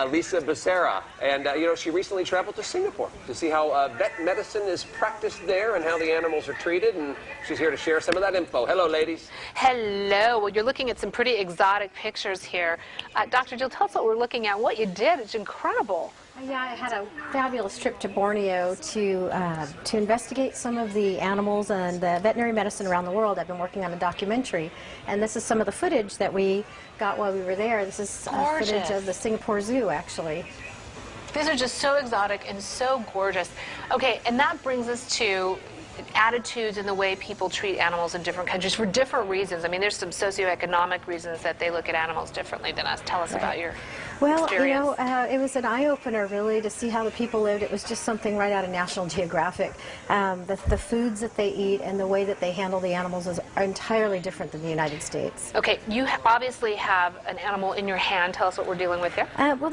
Lisa Becerra, and you know, she recently traveled to Singapore to see how vet medicine is practiced there and how the animals are treated, and she's here to share some of that info. Hello, ladies. Hello. Well, you're looking at some pretty exotic pictures here. Dr. Jill, tell us what we're looking at, what you did. It's incredible. Yeah, I had a fabulous trip to Borneo to investigate some of the animals and the veterinary medicine around the world. I've been working on a documentary, and this is some of the footage that we got while we were there. This is footage of the Singapore Zoo, actually. These are just so exotic and so gorgeous. Okay, and that brings us to attitudes and the way people treat animals in different countries for different reasons. I mean, there's some socioeconomic reasons that they look at animals differently than us. Tell us about your experience. You know, it was an eye-opener, really, to see how the people lived. It was just something right out of National Geographic. The foods that they eat and the way that they handle the animals are entirely different than the United States. Okay, you obviously have an animal in your hand. Tell us what we're dealing with here. Well,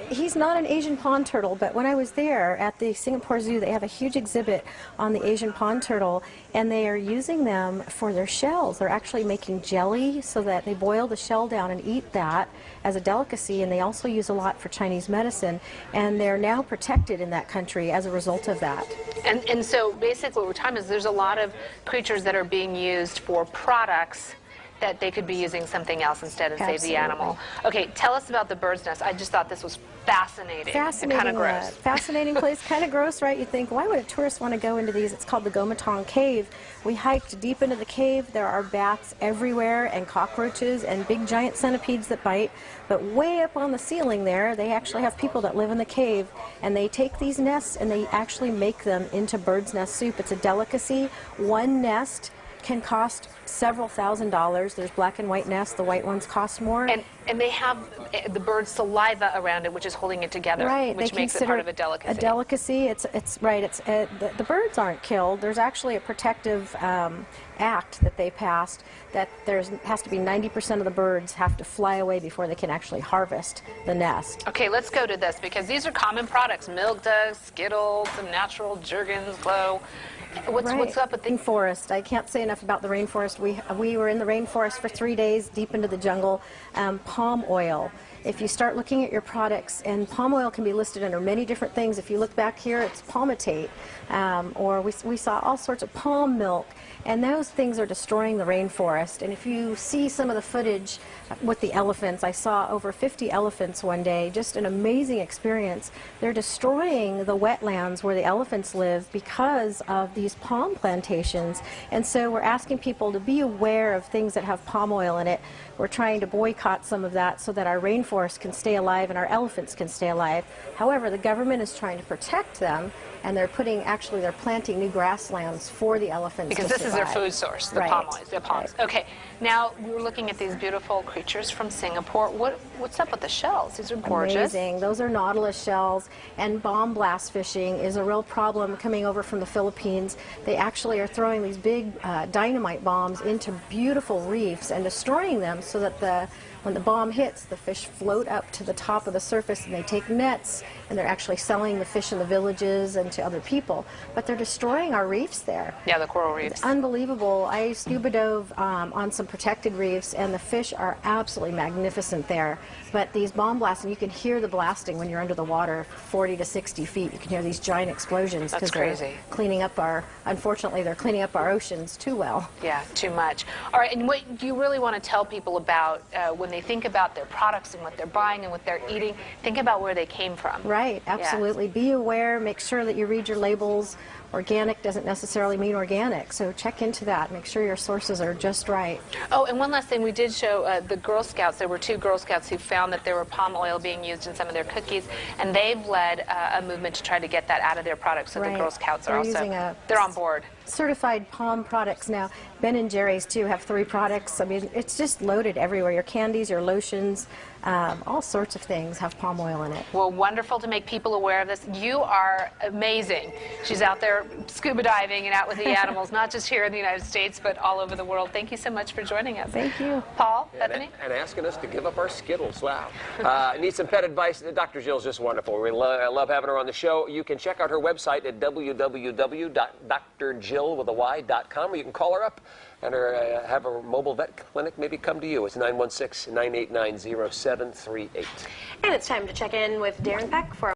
he's not an Asian pond turtle, but when I was there at the Singapore Zoo, they have a huge exhibit on the Asian pond turtle, and they are using them for their shells. They're actually making jelly so that they boil the shell down and eat that as a delicacy, and they also use a lot for Chinese medicine, and they're now protected in that country as a result of that. And so basically what we're talking is there's a lot of creatures that are being used for products that they could be using something else instead and save the animal. Okay, tell us about the bird's nest. I just thought this was fascinating. Fascinating, and kind of gross. Fascinating place, kind of gross, right? You think, why would a tourist want to go into these? It's called the Gomatong Cave. We hiked deep into the cave. There are bats everywhere and cockroaches and big giant centipedes that bite. But way up on the ceiling there, they actually have people that live in the cave, and they take these nests and they actually make them into bird's nest soup. It's a delicacy. One nest can cost several $1,000s. There's black and white nests. The white ones cost more. And they have the bird's saliva around it, which is holding it together, right, which makes it part of a delicacy. A delicacy. It's right. The birds aren't killed. There's actually a protective act that they passed that has to be 90% of the birds have to fly away before they can actually harvest the nest. Okay, let's go to this because these are common products: Milk Duds, Skittles, some natural Jergens, Glow. What's up with the rainforest? I can't say enough about the rainforest. We were in the rainforest for 3 days, deep into the jungle. Palm oil. If you start looking at your products, and palm oil can be listed under many different things. If you look back here, it's palmitate, or we saw all sorts of palm milk, and those things are destroying the rainforest. And if you see some of the footage with the elephants, I saw over 50 elephants one day, just an amazing experience. They're destroying the wetlands where the elephants live because of these palm plantations, and so we're asking people to be aware of things that have palm oil in it. We're trying to boycott some of that so that our rainforest can stay alive and our elephants can stay alive. However, the government is trying to protect them, and they're planting new grasslands for the elephants. Because this is their food source, the palm oil, the palms. Right. Okay, now we're looking at these beautiful creatures from Singapore. What's up with the shells? These are gorgeous. Amazing. Those are nautilus shells, and bomb blast fishing is a real problem coming over from the Philippines. They actually are throwing these big dynamite bombs into beautiful reefs and destroying them so that when the bomb hits, the fish float up to the top of the surface, and they take nets, and they're actually selling the fish in the villages and to other people. But they're destroying our reefs there. Yeah, the coral reefs. It's unbelievable. I scuba dove on some protected reefs, and the fish are absolutely magnificent there. But these bomb blasts, and you can hear the blasting when you're under the water, 40 to 60 feet. You can hear these giant explosions. That's crazy. They're cleaning up unfortunately, they're cleaning up our oceans too well. Yeah, too much. All right, and what do you really want to tell people about when they think about their products and what they're buying and what they're eating? Think about where they came from. Right, absolutely. Yeah. Be aware, make sure that you read your labels. Organic doesn't necessarily mean organic, so check into that. Make sure your sources are just right. Oh, and one last thing, we did show the Girl Scouts. There were 2 Girl Scouts who found that there were palm oil being used in some of their cookies, and they've led a movement to try to get that out of their products. So the Girl Scouts are they're on board. Certified palm products now. Ben & Jerry's too have 3 products. I mean, it's just loaded everywhere. Your candies, your lotions, all sorts of things have palm oil in it. Well, wonderful to make people aware of this. You are amazing. She's out there scuba diving and out with the animals, not just here in the United States, but all over the world. Thank you so much for joining us. Thank you. Paul, Bethany? And asking us to give up our Skittles. Wow. Need some pet advice? Dr. Jill's just wonderful. We love having her on the show. You can check out her website at www.drjill.com, or you can call her up and have a mobile vet clinic maybe come to you. It's 916-989-0738. And it's time to check in with Darren Peck for